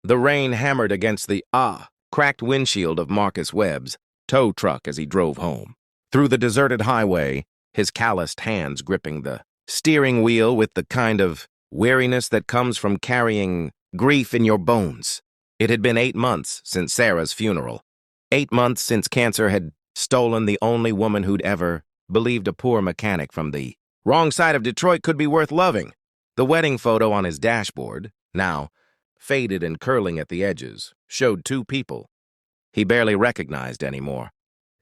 The rain hammered against the cracked windshield of Marcus Webb's tow truck as he drove home. Through the deserted highway, his calloused hands gripping the steering wheel with the kind of weariness that comes from carrying grief in your bones. It had been 8 months since Sarah's funeral. 8 months since cancer had stolen the only woman who'd ever believed a poor mechanic from the wrong side of Detroit could be worth loving. The wedding photo on his dashboard, now faded and curling at the edges, showed 2 people he barely recognized anymore.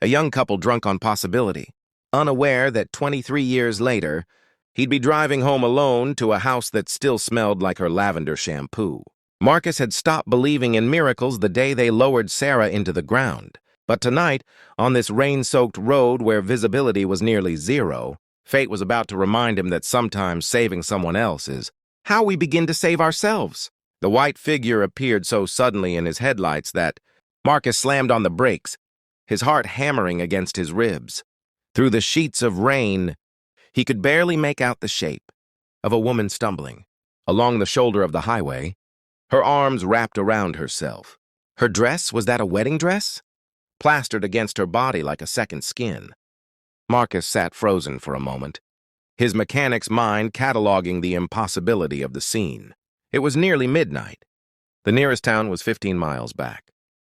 A young couple drunk on possibility, unaware that 23 years later, he'd be driving home alone to a house that still smelled like her lavender shampoo. Marcus had stopped believing in miracles the day they lowered Sarah into the ground. But tonight, on this rain-soaked road where visibility was nearly zero, fate was about to remind him that sometimes saving someone else is how we begin to save ourselves. The white figure appeared so suddenly in his headlights that Marcus slammed on the brakes, his heart hammering against his ribs. Through the sheets of rain, he could barely make out the shape of a woman stumbling along the shoulder of the highway, her arms wrapped around herself. Her dress, was that a wedding dress? Plastered against her body like a second skin. Marcus sat frozen for a moment, his mechanic's mind cataloging the impossibility of the scene. It was nearly midnight. The nearest town was 15 miles back.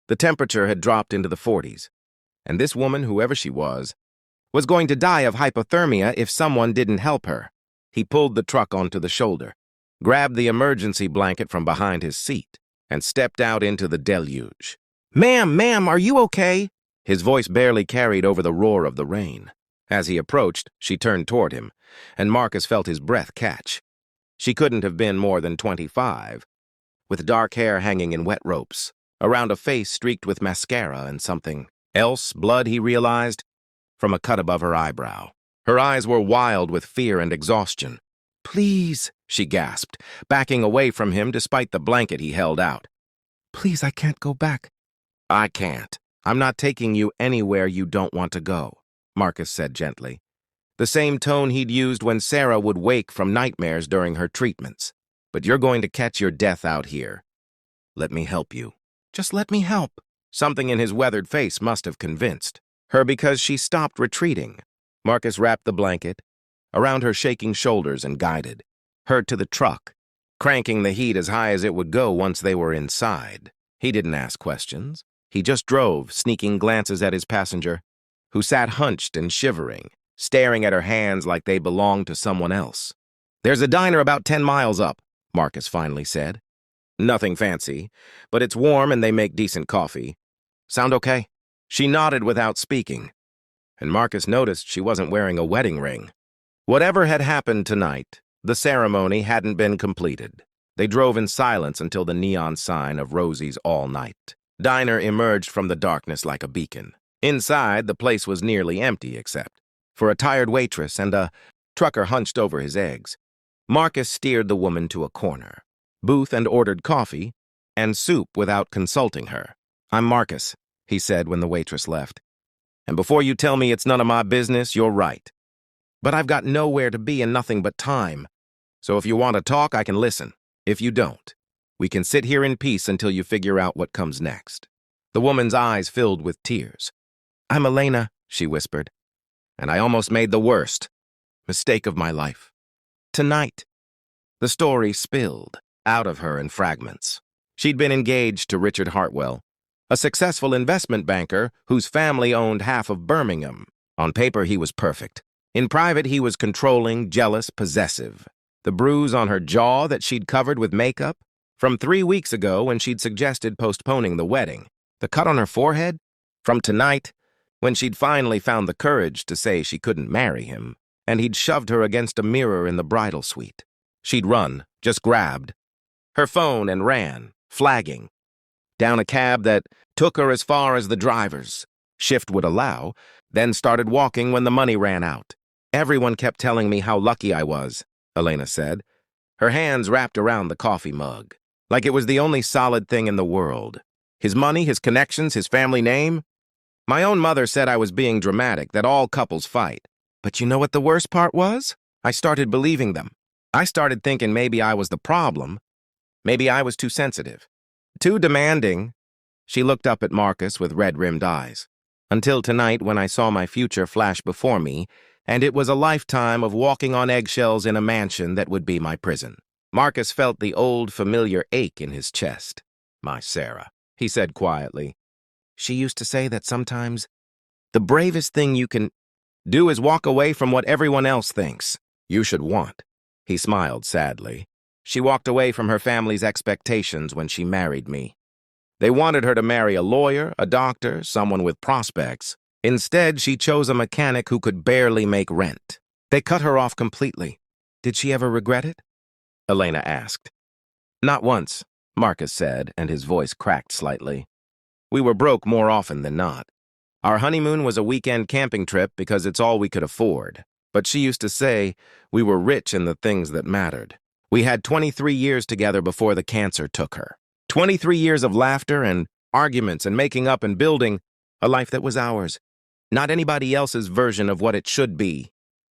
The temperature had dropped into the 40s, and this woman, whoever she was going to die of hypothermia if someone didn't help her. He pulled the truck onto the shoulder, grabbed the emergency blanket from behind his seat, and stepped out into the deluge. Ma'am, are you okay?" His voice barely carried over the roar of the rain. As he approached, she turned toward him, and Marcus felt his breath catch. She couldn't have been more than 25, with dark hair hanging in wet ropes, around a face streaked with mascara and something else, blood, he realized, from a cut above her eyebrow. Her eyes were wild with fear and exhaustion. "Please," she gasped, backing away from him despite the blanket he held out. "Please, I can't go back." "I can't. I'm not taking you anywhere you don't want to go," Marcus said gently, the same tone he'd used when Sarah would wake from nightmares during her treatments. "But you're going to catch your death out here. Let me help you." "Just let me help." Something in his weathered face must have convinced her because she stopped retreating. Marcus wrapped the blanket around her shaking shoulders and guided her to the truck, cranking the heat as high as it would go once they were inside. He didn't ask questions. He just drove, sneaking glances at his passenger, who sat hunched and shivering, staring at her hands like they belonged to someone else. "There's a diner about 10 miles up," Marcus finally said. "Nothing fancy, but it's warm and they make decent coffee. Sound okay?" She nodded without speaking, and Marcus noticed she wasn't wearing a wedding ring. Whatever had happened tonight, the ceremony hadn't been completed. They drove in silence until the neon sign of Rosie's All Night Diner emerged from the darkness like a beacon. Inside, the place was nearly empty except for a tired waitress and a trucker hunched over his eggs. Marcus steered the woman to a corner booth and ordered coffee and soup without consulting her. "I'm Marcus," he said when the waitress left. "And before you tell me it's none of my business, you're right. But I've got nowhere to be and nothing but time. So if you want to talk, I can listen. If you don't, we can sit here in peace until you figure out what comes next." The woman's eyes filled with tears. "I'm Elena," she whispered, "and I almost made the worst mistake of my life. Tonight." The story spilled out of her in fragments. She'd been engaged to Richard Hartwell, a successful investment banker whose family owned half of Birmingham. On paper, he was perfect. In private, he was controlling, jealous, possessive. The bruise on her jaw that she'd covered with makeup from 3 weeks ago when she'd suggested postponing the wedding. The cut on her forehead from tonight when she'd finally found the courage to say she couldn't marry him, and he'd shoved her against a mirror in the bridal suite. She'd run, just grabbed her phone and ran, flagging, down a cab that took her as far as the driver's shift would allow, then started walking when the money ran out. "Everyone kept telling me how lucky I was," Elena said, her hands wrapped around the coffee mug, like it was the only solid thing in the world. His money, his connections, his family name. My own mother said I was being dramatic, that all couples fight. But you know what the worst part was? I started believing them. I started thinking maybe I was the problem. Maybe I was too sensitive. Too demanding. She looked up at Marcus with red-rimmed eyes. Until tonight when I saw my future flash before me, and it was a lifetime of walking on eggshells in a mansion that would be my prison. Marcus felt the old, familiar ache in his chest. My Sarah, he said quietly. She used to say that sometimes the bravest thing you can do is walk away from what everyone else thinks you should want. He smiled sadly. She walked away from her family's expectations when she married me. They wanted her to marry a lawyer, a doctor, someone with prospects. Instead, she chose a mechanic who could barely make rent. They cut her off completely. Did she ever regret it? Elena asked. Not once, Marcus said, and his voice cracked slightly. We were broke more often than not. Our honeymoon was a weekend camping trip because it's all we could afford. But she used to say we were rich in the things that mattered. We had 23 years together before the cancer took her. 23 years of laughter and arguments and making up and building a life that was ours, not anybody else's version of what it should be.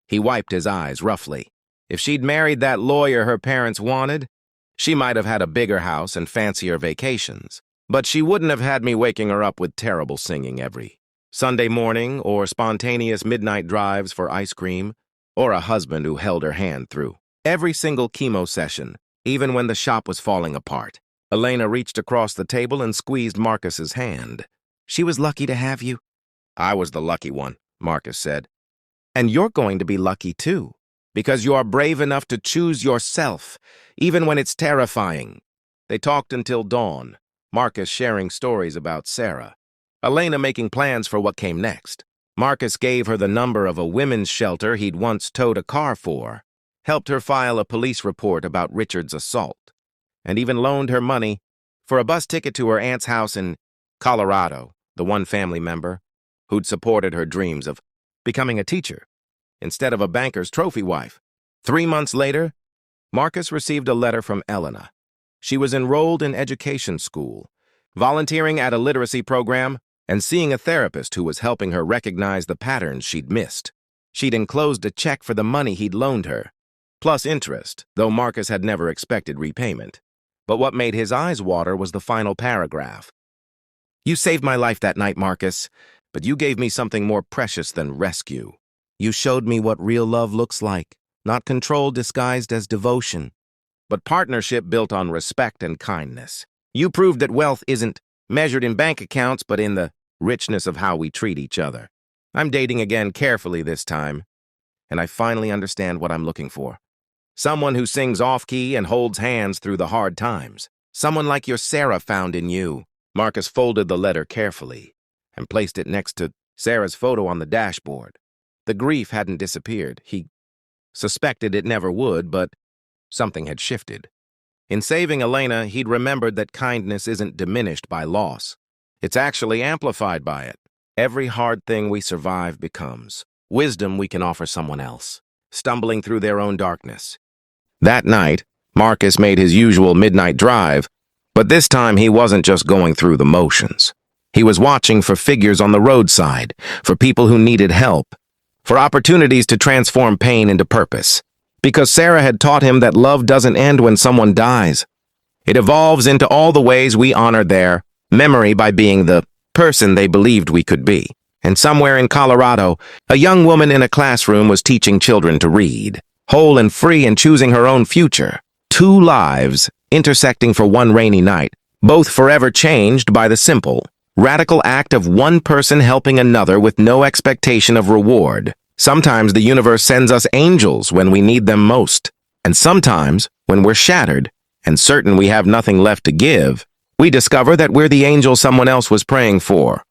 He wiped his eyes roughly. If she'd married that lawyer her parents wanted, she might have had a bigger house and fancier vacations. But she wouldn't have had me waking her up with terrible singing every Sunday morning or spontaneous midnight drives for ice cream or a husband who held her hand through every single chemo session, even when the shop was falling apart. Elena reached across the table and squeezed Marcus's hand. She was lucky to have you. I was the lucky one, Marcus said. And you're going to be lucky too, because you are brave enough to choose yourself, even when it's terrifying. They talked until dawn, Marcus sharing stories about Sarah, Elena making plans for what came next. Marcus gave her the number of a women's shelter he'd once towed a car for, helped her file a police report about Richard's assault, and even loaned her money for a bus ticket to her aunt's house in Colorado, the one family member who'd supported her dreams of becoming a teacher instead of a banker's trophy wife. 3 months later, Marcus received a letter from Elena. She was enrolled in education school, volunteering at a literacy program, and seeing a therapist who was helping her recognize the patterns she'd missed. She'd enclosed a check for the money he'd loaned her, plus interest, though Marcus had never expected repayment. But what made his eyes water was the final paragraph. You saved my life that night, Marcus, but you gave me something more precious than rescue. You showed me what real love looks like, not control disguised as devotion, but partnership built on respect and kindness. You proved that wealth isn't measured in bank accounts, but in the richness of how we treat each other. I'm dating again carefully this time, and I finally understand what I'm looking for. Someone who sings off-key and holds hands through the hard times. Someone like your Sarah found in you. Marcus folded the letter carefully and placed it next to Sarah's photo on the dashboard. The grief hadn't disappeared. He suspected it never would, but something had shifted. In saving Elena, he'd remembered that kindness isn't diminished by loss. It's actually amplified by it. Every hard thing we survive becomes wisdom we can offer someone else, stumbling through their own darkness. That night, Marcus made his usual midnight drive, but this time he wasn't just going through the motions. He was watching for figures on the roadside, for people who needed help, for opportunities to transform pain into purpose. Because Sarah had taught him that love doesn't end when someone dies. It evolves into all the ways we honor their memory by being the person they believed we could be. And somewhere in Colorado, a young woman in a classroom was teaching children to read, whole and free and choosing her own future. 2 lives intersecting for one rainy night, both forever changed by the simple, radical act of one person helping another with no expectation of reward. Sometimes the universe sends us angels when we need them most, and sometimes, when we're shattered and certain we have nothing left to give, we discover that we're the angel someone else was praying for.